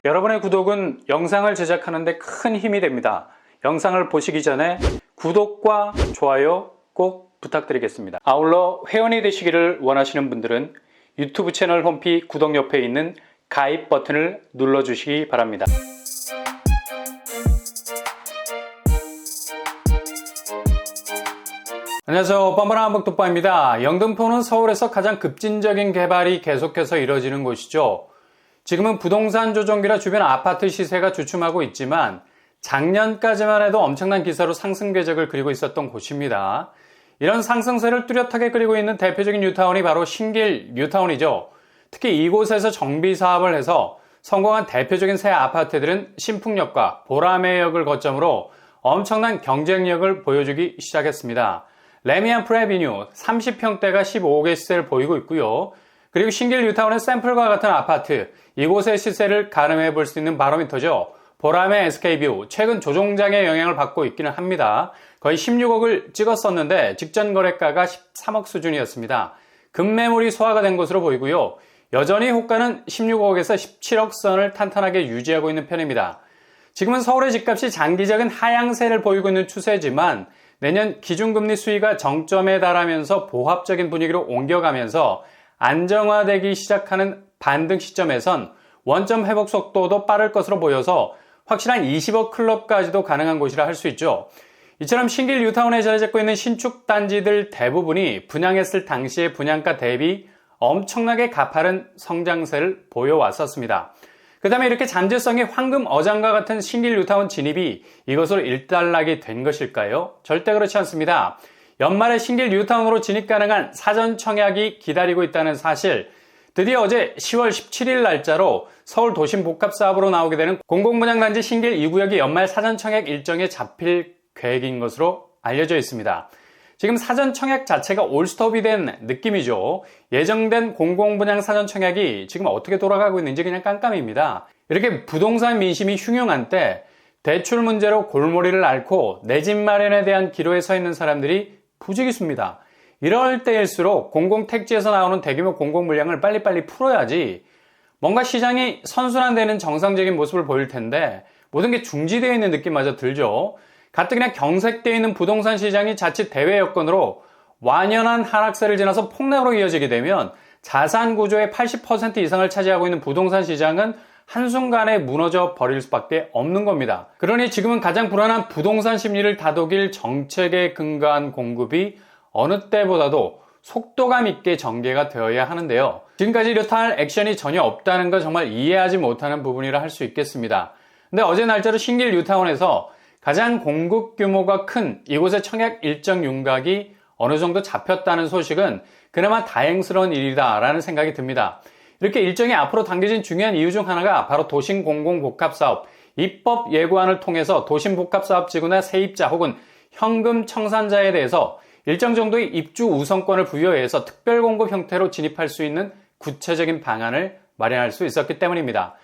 여러분의 구독은 영상을 제작하는 데 큰 힘이 됩니다. 영상을 보시기 전에 구독과 좋아요 꼭 부탁드리겠습니다. 아울러 회원이 되시기를 원하시는 분들은 유튜브 채널 홈피 구독 옆에 있는 가입 버튼을 눌러주시기 바랍니다. 안녕하세요. 뻔뻔한 한복독방입니다. 영등포는 서울에서 가장 급진적인 개발이 계속해서 이뤄지는 곳이죠. 지금은 부동산 조정기라 주변 아파트 시세가 주춤하고 있지만 작년까지만 해도 엄청난 기세로 상승 궤적을 그리고 있었던 곳입니다. 이런 상승세를 뚜렷하게 그리고 있는 대표적인 뉴타운이 바로 신길 뉴타운이죠. 특히 이곳에서 정비 사업을 해서 성공한 대표적인 새 아파트들은 신풍역과 보라매역을 거점으로 엄청난 경쟁력을 보여주기 시작했습니다. 레미안 프레비뉴 30평대가 15억의 시세를 보이고 있고요. 그리고 신길 뉴타운의 샘플과 같은 아파트, 이곳의 시세를 가늠해 볼 수 있는 바로미터죠. 보라매 SK뷰, 최근 조종장의 영향을 받고 있기는 합니다. 거의 16억을 찍었었는데 직전 거래가가 13억 수준이었습니다. 급매물이 소화가 된 것으로 보이고요. 여전히 호가는 16억에서 17억 선을 탄탄하게 유지하고 있는 편입니다. 지금은 서울의 집값이 장기적인 하향세를 보이고 있는 추세지만 내년 기준금리 수위가 정점에 달하면서 보합적인 분위기로 옮겨가면서 안정화되기 시작하는 반등 시점에선 원점 회복 속도도 빠를 것으로 보여서 확실한 20억 클럽까지도 가능한 곳이라 할 수 있죠. 이처럼 신길 뉴타운에 자리 잡고 있는 신축 단지들 대부분이 분양했을 당시의 분양가 대비 엄청나게 가파른 성장세를 보여왔었습니다. 그 다음에 이렇게 잠재성이 황금 어장과 같은 신길 뉴타운 진입이 이것으로 일단락이 된 것일까요? 절대 그렇지 않습니다. 연말에 신길 뉴타운으로 진입 가능한 사전 청약이 기다리고 있다는 사실, 드디어 어제 10월 17일 날짜로 서울 도심 복합 사업으로 나오게 되는 공공분양단지 신길 2구역이 연말 사전 청약 일정에 잡힐 계획인 것으로 알려져 있습니다. 지금 사전 청약 자체가 올스톱이 된 느낌이죠. 예정된 공공분양 사전 청약이 지금 어떻게 돌아가고 있는지 그냥 깜깜입니다. 이렇게 부동산 민심이 흉흉한 때 대출 문제로 골머리를 앓고 내 집 마련에 대한 기로에 서 있는 사람들이 부지기수입니다. 이럴 때일수록 공공택지에서 나오는 대규모 공공물량을 빨리빨리 풀어야지 뭔가 시장이 선순환되는 정상적인 모습을 보일 텐데 모든 게 중지되어 있는 느낌마저 들죠. 가뜩이나 경색되어 있는 부동산 시장이 자칫 대외 여건으로 완연한 하락세를 지나서 폭락으로 이어지게 되면 자산 구조의 80% 이상을 차지하고 있는 부동산 시장은 한순간에 무너져 버릴 수밖에 없는 겁니다. 그러니 지금은 가장 불안한 부동산 심리를 다독일 정책에 근거한 공급이 어느 때보다도 속도감 있게 전개가 되어야 하는데요. 지금까지 이렇다 할 액션이 전혀 없다는 건 정말 이해하지 못하는 부분이라 할 수 있겠습니다. 근데 어제 날짜로 신길 뉴타운에서 가장 공급 규모가 큰 이곳의 청약 일정 윤곽이 어느 정도 잡혔다는 소식은 그나마 다행스러운 일이다라는 생각이 듭니다. 이렇게 일정이 앞으로 당겨진 중요한 이유 중 하나가 바로 도심공공복합사업 입법 예고안을 통해서 도심복합사업지구나 세입자 혹은 현금 청산자에 대해서 일정 정도의 입주 우선권을 부여해서 특별공급 형태로 진입할 수 있는 구체적인 방안을 마련할 수 있었기 때문입니다.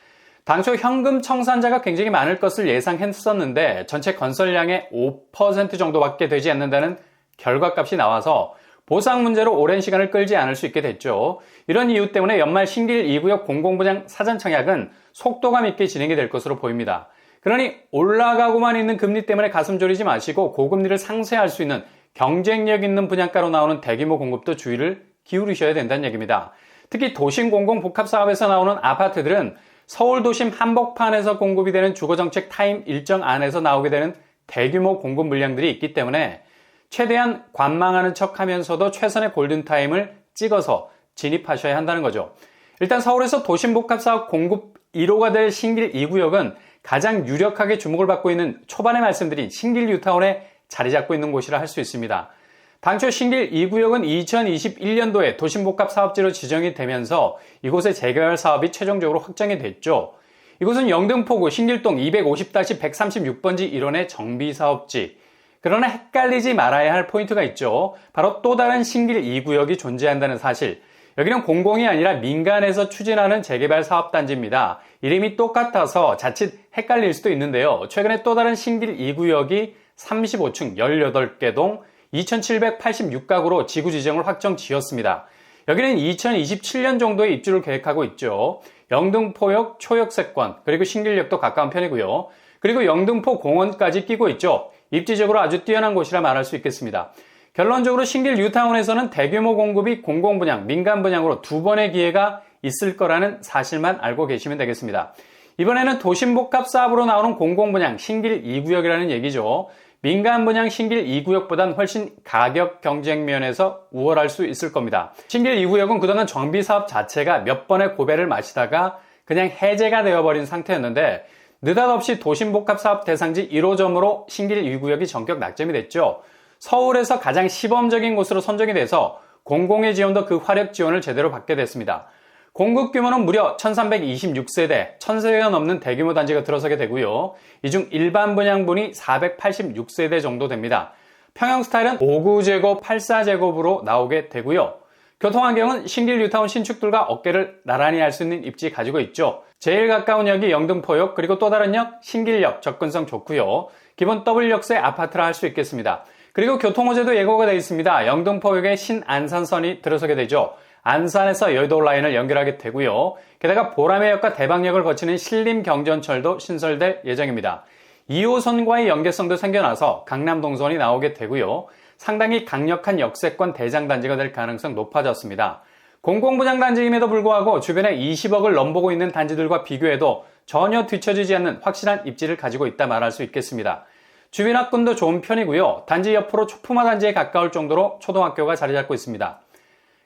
당초 현금 청산자가 굉장히 많을 것을 예상했었는데 전체 건설량의 5% 정도밖에 되지 않는다는 결과값이 나와서 보상 문제로 오랜 시간을 끌지 않을 수 있게 됐죠. 이런 이유 때문에 연말 신길 2구역 공공분양 사전 청약은 속도감 있게 진행이 될 것으로 보입니다. 그러니 올라가고만 있는 금리 때문에 가슴 졸이지 마시고 고금리를 상쇄할 수 있는 경쟁력 있는 분양가로 나오는 대규모 공급도 주의를 기울이셔야 된다는 얘기입니다. 특히 도심 공공복합사업에서 나오는 아파트들은 서울 도심 한복판에서 공급이 되는 주거정책 타임 일정 안에서 나오게 되는 대규모 공급 물량들이 있기 때문에 최대한 관망하는 척 하면서도 최선의 골든타임을 찍어서 진입하셔야 한다는 거죠. 일단 서울에서 도심복합사업 공급 1호가 될 신길 2구역은 가장 유력하게 주목을 받고 있는 초반에 말씀드린 신길 뉴타운에 자리 잡고 있는 곳이라 할 수 있습니다. 당초 신길 2구역은 2021년도에 도심복합사업지로 지정이 되면서 이곳의 재개발 사업이 최종적으로 확정이 됐죠. 이곳은 영등포구 신길동 250-136번지 1원의 정비사업지. 그러나 헷갈리지 말아야 할 포인트가 있죠. 바로 또 다른 신길 2구역이 존재한다는 사실. 여기는 공공이 아니라 민간에서 추진하는 재개발 사업단지입니다. 이름이 똑같아서 자칫 헷갈릴 수도 있는데요. 최근에 또 다른 신길 2구역이 35층 18개 동 2786가구로 지구 지정을 확정 지었습니다. 여기는 2027년 정도에 입주를 계획하고 있죠. 영등포역 초역세권 그리고 신길역도 가까운 편이고요. 그리고 영등포 공원까지 끼고 있죠. 입지적으로 아주 뛰어난 곳이라 말할 수 있겠습니다. 결론적으로 신길 뉴타운에서는 대규모 공급이 공공분양, 민간분양으로 두 번의 기회가 있을 거라는 사실만 알고 계시면 되겠습니다. 이번에는 도심복합 사업으로 나오는 공공분양 신길 2구역이라는 얘기죠. 민간분양 신길 2구역보단 훨씬 가격 경쟁 면에서 우월할 수 있을 겁니다. 신길 2구역은 그동안 정비사업 자체가 몇 번의 고배를 마치다가 그냥 해제가 되어버린 상태였는데 느닷없이 도심복합 사업 대상지 1호점으로 신길 2구역이 전격 낙점이 됐죠. 서울에서 가장 시범적인 곳으로 선정이 돼서 공공의 지원도 그 화력 지원을 제대로 받게 됐습니다. 공급 규모는 무려 1326세대, 1000세대가 넘는 대규모 단지가 들어서게 되고요. 이 중 일반 분양분이 486세대 정도 됩니다. 평형 스타일은 5구제곱, 84제곱으로 나오게 되고요. 교통환경은 신길 뉴타운 신축들과 어깨를 나란히 할 수 있는 입지 가지고 있죠. 제일 가까운 역이 영등포역, 그리고 또 다른 역 신길역 접근성 좋고요. 기본 W역세 아파트라 할 수 있겠습니다. 그리고 교통호재도 예고가 되어 있습니다. 영등포역에 신안산선이 들어서게 되죠. 안산에서 여의도 라인을 연결하게 되고요. 게다가 보라매역과 대방역을 거치는 신림경전철도 신설될 예정입니다. 2호선과의 연계성도 생겨나서 강남 동선이 나오게 되고요. 상당히 강력한 역세권 대장단지가 될 가능성 높아졌습니다. 공공분양단지임에도 불구하고 주변에 20억을 넘보고 있는 단지들과 비교해도 전혀 뒤처지지 않는 확실한 입지를 가지고 있다 말할 수 있겠습니다. 주변 학군도 좋은 편이고요. 단지 옆으로 초품화 단지에 가까울 정도로 초등학교가 자리 잡고 있습니다.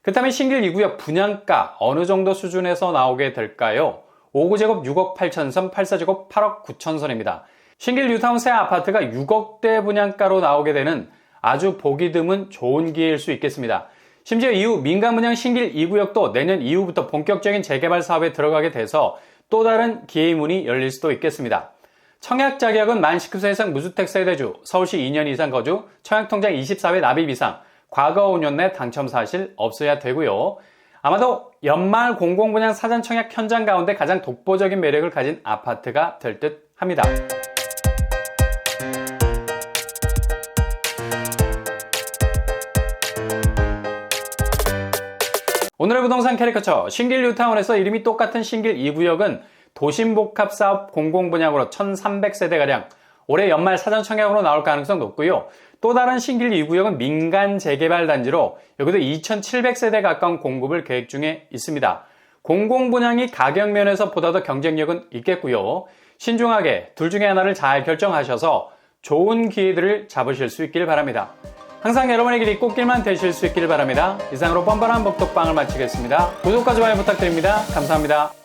그렇다면 신길 2구역 분양가 어느 정도 수준에서 나오게 될까요? 5구제곱 6억 8천선, 84제곱 8억 9천선입니다. 신길 뉴타운 새 아파트가 6억대 분양가로 나오게 되는 아주 보기 드문 좋은 기회일 수 있겠습니다. 심지어 이후 민간분양 신길 2구역도 내년 이후부터 본격적인 재개발 사업에 들어가게 돼서 또 다른 기회의 문이 열릴 수도 있겠습니다. 청약 자격은 만 19세 이상 무주택 세대주, 서울시 2년 이상 거주, 청약통장 24회 납입 이상, 과거 5년 내 당첨 사실 없어야 되고요. 아마도 연말 공공분양 사전 청약 현장 가운데 가장 독보적인 매력을 가진 아파트가 될 듯 합니다. 오늘의 부동산 캐리커처 신길 뉴타운에서 이름이 똑같은 신길 2구역은 도심복합 사업 공공분양으로 1300세대가량 올해 연말 사전 청약으로 나올 가능성 높고요. 또 다른 신길 2구역은 민간 재개발 단지로 여기도 2700세대 가까운 공급을 계획 중에 있습니다. 공공분양이 가격면에서 보다 더 경쟁력은 있겠고요. 신중하게 둘 중에 하나를 잘 결정하셔서 좋은 기회들을 잡으실 수 있길 바랍니다. 항상 여러분의 길이 꽃길만 되실 수 있길 바랍니다. 이상으로 뻔뻔한 복덕방을 마치겠습니다. 구독과 좋아요 부탁드립니다. 감사합니다.